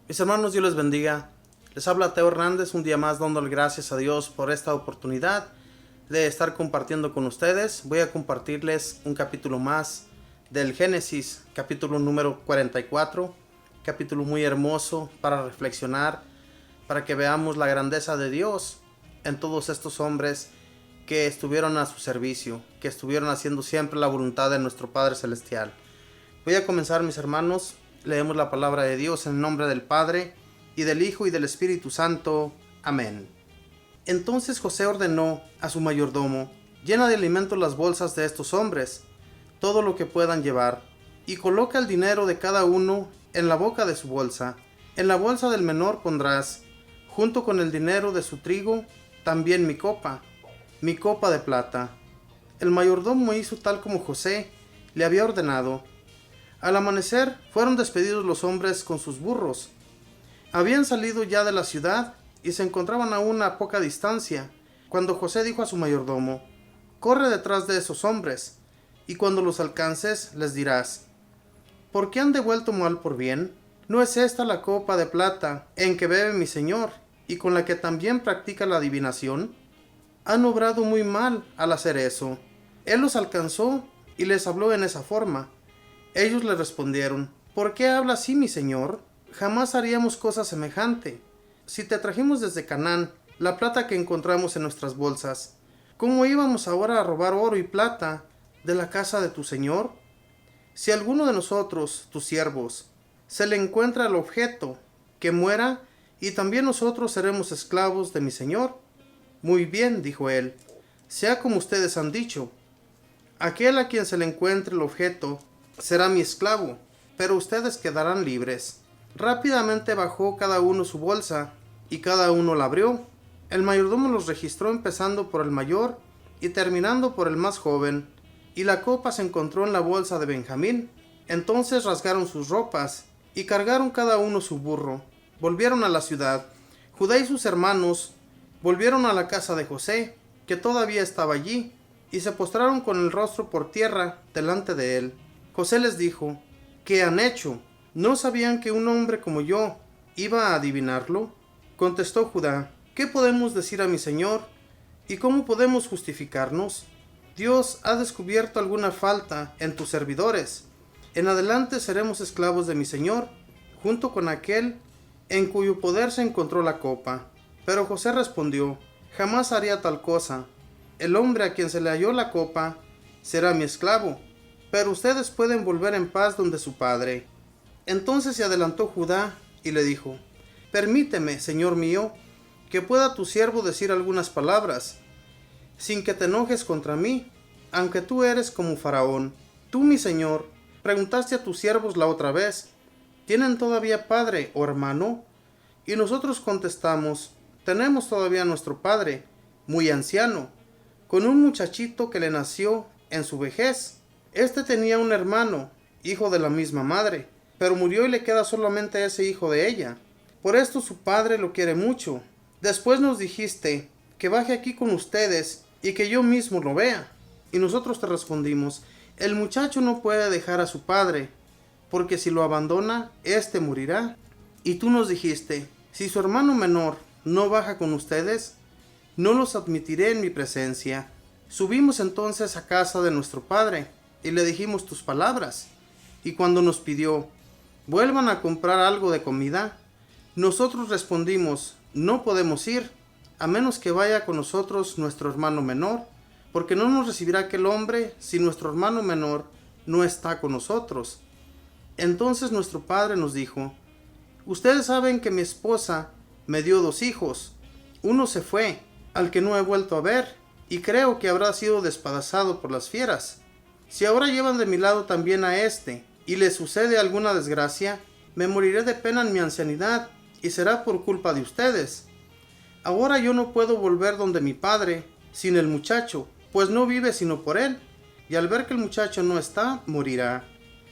Mis hermanos, Dios les bendiga. Les habla Teo Hernández un día más dándole gracias a Dios por esta oportunidad de estar compartiendo con ustedes. Voy a compartirles un capítulo más del Génesis, capítulo número 44, capítulo muy hermoso para reflexionar, para que veamos la grandeza de Dios en todos estos hombres que estuvieron a su servicio, que estuvieron haciendo siempre la voluntad de nuestro Padre Celestial. Voy a comenzar, mis hermanos. Leemos la palabra de Dios en el nombre del Padre, y del Hijo, y del Espíritu Santo. Amén. Entonces José ordenó a su mayordomo: llena de alimento las bolsas de estos hombres, todo lo que puedan llevar, y coloca el dinero de cada uno en la boca de su bolsa. En la bolsa del menor pondrás, junto con el dinero de su trigo, también mi copa de plata. El mayordomo hizo tal como José le había ordenado. Al amanecer fueron despedidos los hombres con sus burros. Habían salido ya de la ciudad y se encontraban aún a poca distancia, cuando José dijo a su mayordomo: corre detrás de esos hombres, y cuando los alcances les dirás: ¿por qué han devuelto mal por bien? ¿No es esta la copa de plata en que bebe mi señor, y con la que también practica la adivinación? Han obrado muy mal al hacer eso. Él los alcanzó y les habló en esa forma. Ellos le respondieron: ¿por qué habla así, mi señor? Jamás haríamos cosa semejante. Si te trajimos desde Canaán la plata que encontramos en nuestras bolsas, ¿cómo íbamos ahora a robar oro y plata de la casa de tu señor? Si a alguno de nosotros, tus siervos, se le encuentra el objeto, que muera, y también nosotros seremos esclavos de mi señor. Muy bien, dijo él, sea como ustedes han dicho. Aquel a quien se le encuentre el objeto será mi esclavo, pero ustedes quedarán libres. Rápidamente bajó cada uno su bolsa, y cada uno la abrió. El mayordomo los registró empezando por el mayor y terminando por el más joven, y la copa se encontró en la bolsa de Benjamín. Entonces rasgaron sus ropas, y cargaron cada uno su burro. Volvieron a la ciudad. Judá y sus hermanos volvieron a la casa de José, que todavía estaba allí, y se postraron con el rostro por tierra delante de él. José les dijo: ¿qué han hecho? ¿No sabían que un hombre como yo iba a adivinarlo? Contestó Judá: ¿qué podemos decir a mi señor? ¿Y cómo podemos justificarnos? Dios ha descubierto alguna falta en tus servidores. En adelante seremos esclavos de mi señor, junto con aquel en cuyo poder se encontró la copa. Pero José respondió: jamás haría tal cosa. El hombre a quien se le halló la copa será mi esclavo, pero ustedes pueden volver en paz donde su padre. Entonces se adelantó Judá y le dijo: permíteme, señor mío, que pueda tu siervo decir algunas palabras, sin que te enojes contra mí, aunque tú eres como Faraón. Tú, mi señor, preguntaste a tus siervos la otra vez: ¿tienen todavía padre o hermano? Y nosotros contestamos: tenemos todavía nuestro padre, muy anciano, con un muchachito que le nació en su vejez. Este tenía un hermano, hijo de la misma madre, pero murió y le queda solamente ese hijo de ella. Por esto su padre lo quiere mucho. Después nos dijiste que baje aquí con ustedes y que yo mismo lo vea. Y nosotros te respondimos: el muchacho no puede dejar a su padre, porque si lo abandona, éste morirá. Y tú nos dijiste: si su hermano menor no baja con ustedes, no los admitiré en mi presencia. Subimos entonces a casa de nuestro padre, y le dijimos tus palabras. Y cuando nos pidió: vuelvan a comprar algo de comida, nosotros respondimos: no podemos ir, a menos que vaya con nosotros nuestro hermano menor, porque no nos recibirá aquel hombre si nuestro hermano menor no está con nosotros. Entonces nuestro padre nos dijo: ustedes saben que mi esposa me dio 2 hijos. Uno se fue, al que no he vuelto a ver, y creo que habrá sido despedazado por las fieras. Si ahora llevan de mi lado también a este, y le sucede alguna desgracia, me moriré de pena en mi ancianidad, y será por culpa de ustedes. Ahora yo no puedo volver donde mi padre sin el muchacho, pues no vive sino por él, y al ver que el muchacho no está, morirá.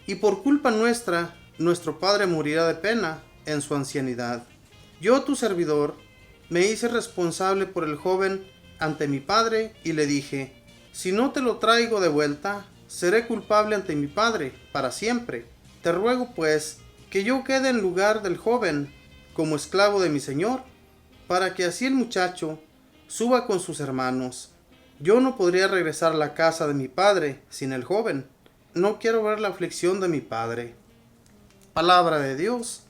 Y por culpa nuestra, nuestro padre morirá de pena en su ancianidad. Yo, tu servidor, me hice responsable por el joven ante mi padre y le dije: si no te lo traigo de vuelta, seré culpable ante mi padre para siempre. Te ruego pues que yo quede en lugar del joven como esclavo de mi señor, para que así el muchacho suba con sus hermanos. Yo no podría regresar a la casa de mi padre sin el joven. No quiero ver la aflicción de mi padre. Palabra de Dios,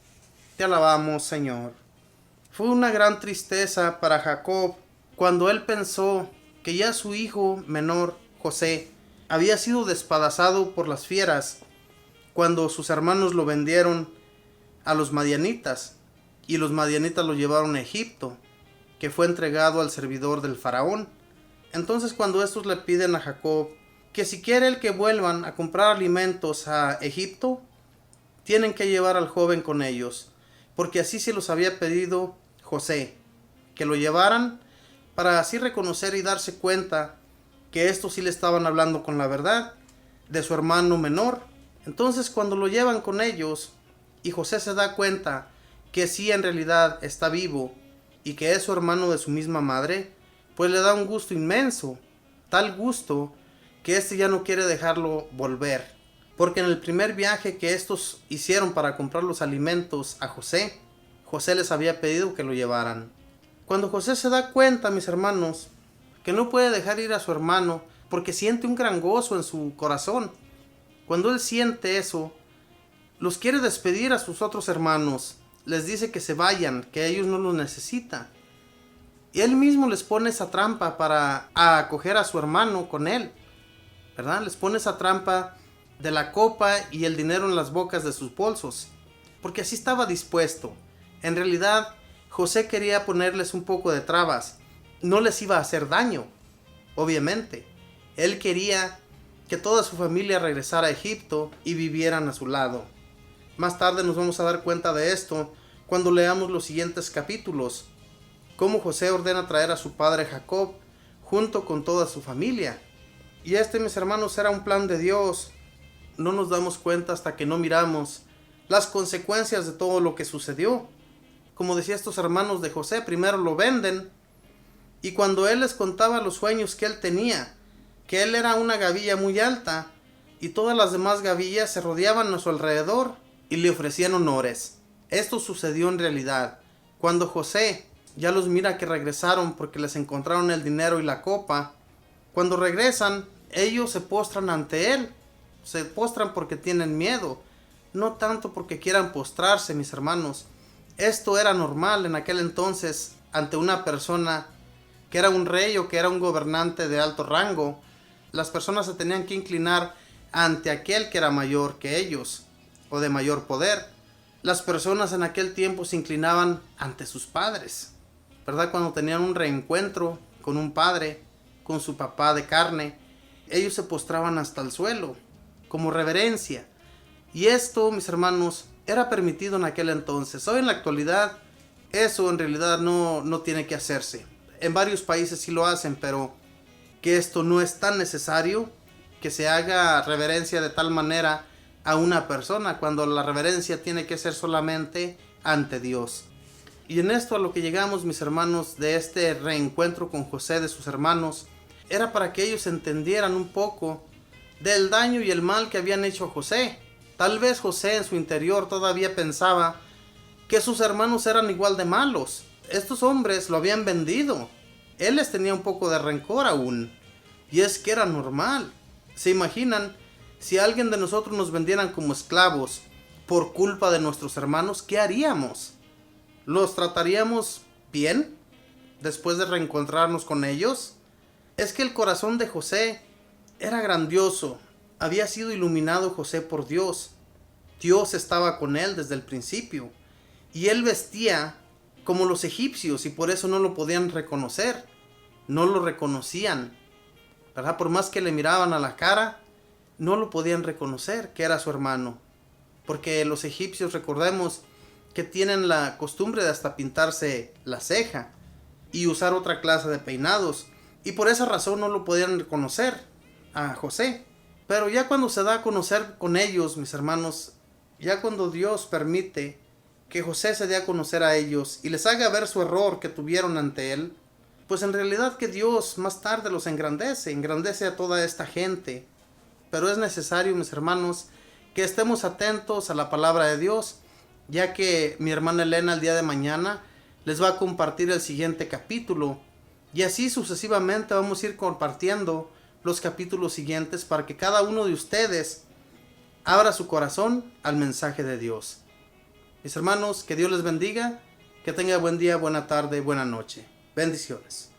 te alabamos, Señor. Fue una gran tristeza para Jacob cuando él pensó que ya su hijo menor, José, había sido despedazado por las fieras cuando sus hermanos lo vendieron a los madianitas y los madianitas lo llevaron a Egipto, que fue entregado al servidor del faraón. Entonces cuando estos le piden a Jacob que si quiere él que vuelvan a comprar alimentos a Egipto, tienen que llevar al joven con ellos, porque así se los había pedido José, que lo llevaran para así reconocer y darse cuenta que estos sí le estaban hablando con la verdad de su hermano menor. Entonces cuando lo llevan con ellos y José se da cuenta que sí en realidad está vivo y que es su hermano de su misma madre, pues le da un gusto inmenso, tal gusto que éste ya no quiere dejarlo volver, porque en el primer viaje que estos hicieron para comprar los alimentos a José, José les había pedido que lo llevaran. Cuando José se da cuenta, mis hermanos, que no puede dejar ir a su hermano porque siente un gran gozo en su corazón, cuando él siente eso, los quiere despedir a sus otros hermanos, les dice que se vayan, que ellos no los necesitan. Y él mismo les pone esa trampa para acoger a su hermano con él, ¿verdad? Les pone esa trampa de la copa y el dinero en las bocas de sus bolsos, porque así estaba dispuesto. En realidad, José quería ponerles un poco de trabas, no les iba a hacer daño, obviamente. Él quería que toda su familia regresara a Egipto y vivieran a su lado. Más tarde nos vamos a dar cuenta de esto cuando leamos los siguientes capítulos, cómo José ordena traer a su padre Jacob junto con toda su familia. Y mis hermanos, era un plan de Dios. No nos damos cuenta hasta que no miramos las consecuencias de todo lo que sucedió. Como decía, estos hermanos de José primero lo venden, y cuando él les contaba los sueños que él tenía, que él era una gavilla muy alta y todas las demás gavillas se rodeaban a su alrededor y le ofrecían honores. Esto sucedió en realidad. Cuando José ya los mira que regresaron porque les encontraron el dinero y la copa, cuando regresan, ellos se postran ante él. Se postran porque tienen miedo, no tanto porque quieran postrarse, mis hermanos. Esto era normal en aquel entonces ante una persona que era un rey o que era un gobernante de alto rango. Las personas se tenían que inclinar ante aquel que era mayor que ellos o de mayor poder. Las personas en aquel tiempo se inclinaban ante sus padres, ¿verdad? Cuando tenían un reencuentro con un padre, con su papá de carne, ellos se postraban hasta el suelo como reverencia. Y esto, mis hermanos, era permitido en aquel entonces. Hoy en la actualidad eso en realidad no tiene que hacerse. En varios países sí lo hacen, pero que esto no es tan necesario, que se haga reverencia de tal manera a una persona, cuando la reverencia tiene que ser solamente ante Dios. Y en esto a lo que llegamos, mis hermanos, de este reencuentro con José de sus hermanos, era para que ellos entendieran un poco del daño y el mal que habían hecho a José. Tal vez José en su interior todavía pensaba que sus hermanos eran igual de malos. Estos hombres lo habían vendido. Él les tenía un poco de rencor aún. Y es que era normal. ¿Se imaginan? Si alguien de nosotros nos vendieran como esclavos por culpa de nuestros hermanos, ¿qué haríamos? ¿Los trataríamos bien después de reencontrarnos con ellos? Es que el corazón de José era grandioso. Había sido iluminado José por Dios. Dios estaba con él desde el principio. Y él vestía como los egipcios y por eso no lo podían reconocer. No lo reconocían, ¿verdad? Por más que le miraban a la cara, no lo podían reconocer que era su hermano. Porque los egipcios, recordemos, que tienen la costumbre de hasta pintarse la ceja y usar otra clase de peinados. Y por esa razón no lo podían reconocer a José. Pero ya cuando se da a conocer con ellos, mis hermanos, ya cuando Dios permite que José se dé a conocer a ellos y les haga ver su error que tuvieron ante él, pues en realidad que Dios más tarde los engrandece a toda esta gente. Pero es necesario, mis hermanos, que estemos atentos a la palabra de Dios, ya que mi hermana Elena el día de mañana les va a compartir el siguiente capítulo. Y así sucesivamente vamos a ir compartiendo los capítulos siguientes para que cada uno de ustedes abra su corazón al mensaje de Dios. Mis hermanos, que Dios les bendiga, que tenga buen día, buena tarde, buena noche. Bendiciones.